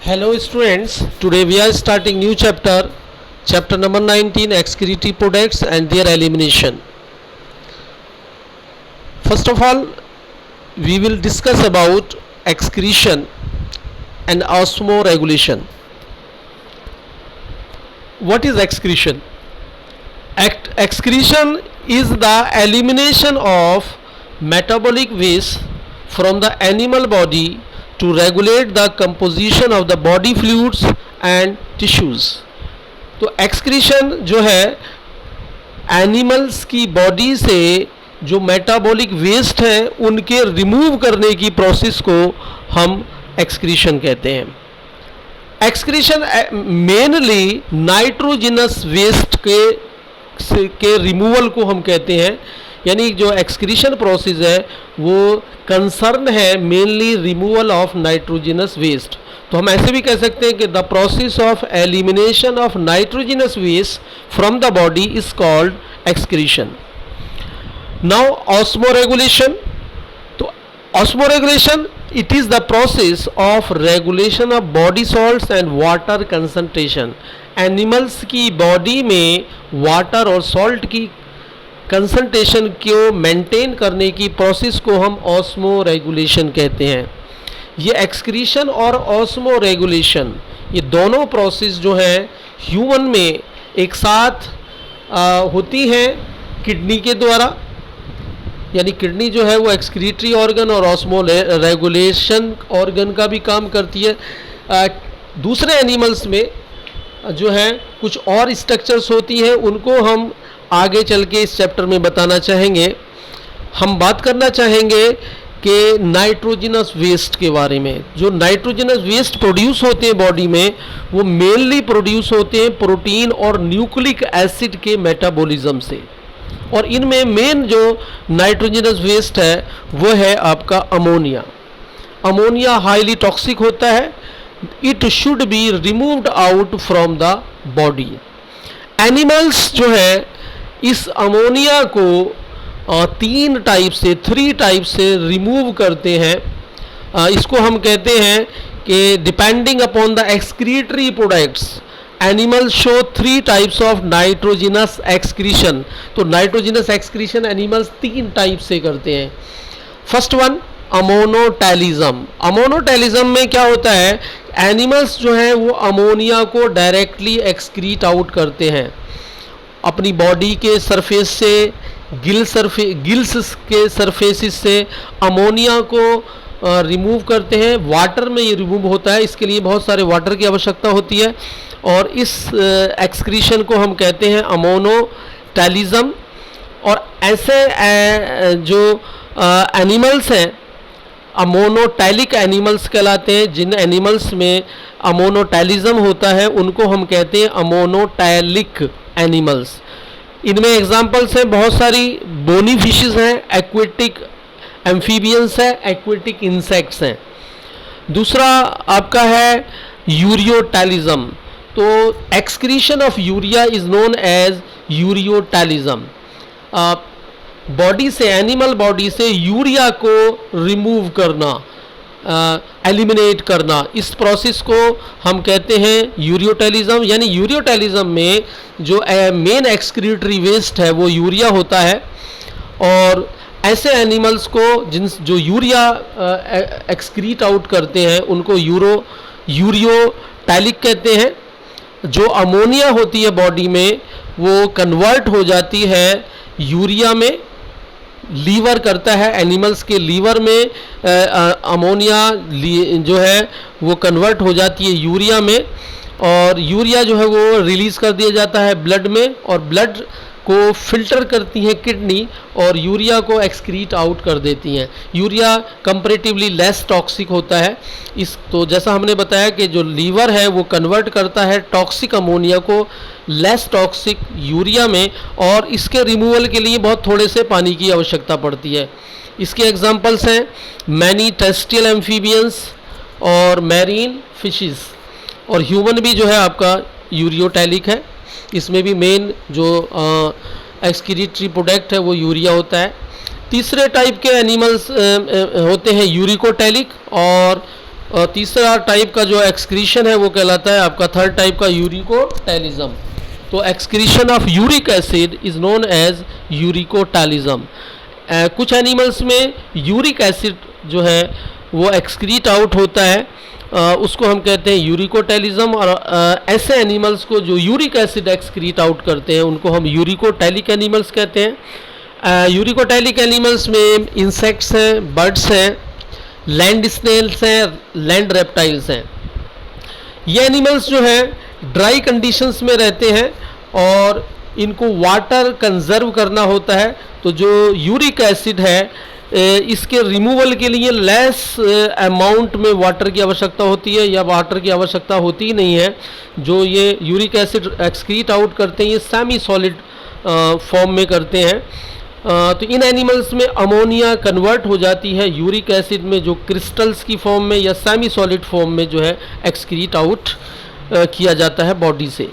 Hello students, today we are starting new chapter number 19, excretory products and their elimination. First of all, we will discuss about excretion and osmoregulation. What is excretion? Excretion is the elimination of metabolic waste from the animal body to regulate the composition of the body fluids and tissues. तो excretion जो है animals की body से जो metabolic waste है उनके remove करने की प्रोसेस को हम एक्सक्रीशन कहते हैं. एक्सक्रीशन मेनली नाइट्रोजिनस वेस्ट के रिमूवल को हम कहते हैं. यानी जो एक्सक्रीशन प्रोसेस है वो कंसर्न है mainly removal of nitrogenous waste. तो हम ऐसे भी कह सकते हैं कि the process of elimination of nitrogenous waste from the body is called excretion. Now osmoregulation. तो osmoregulation it is the process of regulation of body salts and water concentration. Animals की बॉडी में वाटर और salt की concentration को maintain करने की process को हम ऑस्मोरेगुलेशन कहते हैं. ये एक्सक्रीशन और ऑस्मोरेगुलेशन ये दोनों प्रोसेस जो हैं ह्यूमन में एक साथ होती हैं किडनी के द्वारा. यानी किडनी जो है वो एक्सक्रीटरी ऑर्गन और ऑस्मोरेगुलेशन ऑर्गन का भी काम करती है. दूसरे एनिमल्स में जो है कुछ और स्ट्रक्चर्स होती हैं उनको हम आगे चल के इस चैप्टर में बताना चाहेंगे. हम बात करना चाहेंगे कि नाइट्रोजिनस वेस्ट के बारे में. जो नाइट्रोजिनस वेस्ट प्रोड्यूस होते हैं बॉडी में वो मेनली प्रोड्यूस होते हैं प्रोटीन और न्यूक्लिक एसिड के मेटाबॉलिज्म से. और इनमें मेन जो नाइट्रोजिनस वेस्ट है वो है आपका अमोनिया. अमोनिया हाईली टॉक्सिक होता है. It should be removed out from the body. Animals जो है इस अमोनिया को थ्री टाइप से रिमूव करते हैं. इसको हम कहते हैं कि depending upon the excretory products animals show 3 types of nitrogenous excretion. तो नाइट्रोजिनस एक्सक्रीशन एनिमल्स 3 टाइप से करते हैं. First one अमोनोटैलिज्म. अमोनोटैलिज्म में क्या होता है एनिमल्स जो हैं वो अमोनिया को डायरेक्टली एक्सक्रीट आउट करते हैं अपनी बॉडी के सरफेस से. गिल्स के सरफेसिस से अमोनिया को रिमूव करते हैं. वाटर में ये रिमूव होता है. इसके लिए बहुत सारे वाटर की आवश्यकता होती है और इस एक्सक्रीशन को हम कहते हैं अमोनोटैलिज्म. और ऐसे जो एनिमल्स हैं अमोनोटैलिक एनिमल्स कहलाते हैं. जिन एनिमल्स में अमोनोटैलिज्म होता है उनको हम कहते हैं अमोनोटैलिक एनिमल्स. इनमें एग्जांपल्स हैं बहुत सारी. बोनी फिशेस हैं, एक्वेटिक एम्फीबियंस है, एक्वेटिक इंसेक्ट्स हैं. दूसरा आपका है यूरियोटैलिज्म. तो excretion of urea is known as ureotelism. Body से एनिमल बॉडी से यूरिया को रिमूव करना, एलिमिनेट करना, इस प्रोसेस को हम कहते हैं यूरियोटैलिज्म. यानी यूरियोटैलिज्म में जो मेन एक्सक्रीटरी वेस्ट है वो यूरिया होता है. और ऐसे एनिमल्स को जो यूरिया एक्सक्रीट आउट करते हैं उनको यूरियोटैलिक कहते हैं. जो अमोनिया होती है बॉडी में वो कन्वर्ट हो जाती है यूरिया में. लीवर करता है एनिमल्स के लीवर में अमोनिया जो है वो कन्वर्ट हो जाती है यूरिया में. और यूरिया जो है वो रिलीज़ कर दिया जाता है ब्लड में और ब्लड को फिल्टर करती हैं किडनी और यूरिया को एक्सक्रीट आउट कर देती हैं. यूरिया कंपैरेटिवली लेस टॉक्सिक होता है. तो जैसा हमने बताया कि जो लीवर है वो कन्वर्ट करता है टॉक्सिक अमोनिया को लेस टॉक्सिक यूरिया में और इसके रिमूवल के लिए बहुत थोड़े से पानी की आवश्यकता पड़ती है. इसके एग्जांपल्स हैं मैनी टेरेस्ट्रियल एम्फीबियंस और मैरीन फिशेस. और ह्यूमन भी जो है आपका यूरियोटैलिक है. इसमें भी मेन जो एक्सक्रीटरी प्रोडक्ट है वो यूरिया होता है. तीसरे टाइप के एनिमल्स होते हैं यूरिकोटैलिक और और तीसरा टाइप का जो एक्सक्रीशन है वो कहलाता है आपका थर्ड टाइप का यूरिकोटैलिज्म। तो excretion of uric acid is known as uricotelism. कुछ एनिमल्स में यूरिक एसिड जो है वो एक्सक्रीट आउट होता है, उसको हम कहते हैं यूरिकोटैलिज्म। और ऐसे एनिमल्स को जो यूरिक एसिड एक्सक्रीट आउट करते हैं उनको हम यूरिकोटैलिक एनिमल्स कहते हैं। यूरिकोटैलिक एनिमल्स में इंसेक्ट्स हैं, बर्ड्स हैं, लैंड स्नेल्स हैं, लैंड रेप्टाइल्स हैं। ये एनिमल्स जो हैं ड्राई कंडीशंस में रहते हैं और इनको वाटर कंजर्व करना होता है। तो जो यूरिक एसिड है इसके रिमूवल के लिए लेस अमाउंट में वाटर की आवश्यकता होती है या वाटर की आवश्यकता होती ही नहीं है। जो ये यूरिक एसिड एक्सक्रीट आउट करते हैं ये सेमी सॉलिड फॉर्म में करते हैं। तो इन एनिमल्स में अमोनिया कन्वर्ट हो जाती है यूरिक एसिड में, जो क्रिस्टल्स की फॉर्म में या सेमी सॉलिड फॉर्म में जो है एक्सक्रीट आउट किया जाता है बॉडी से।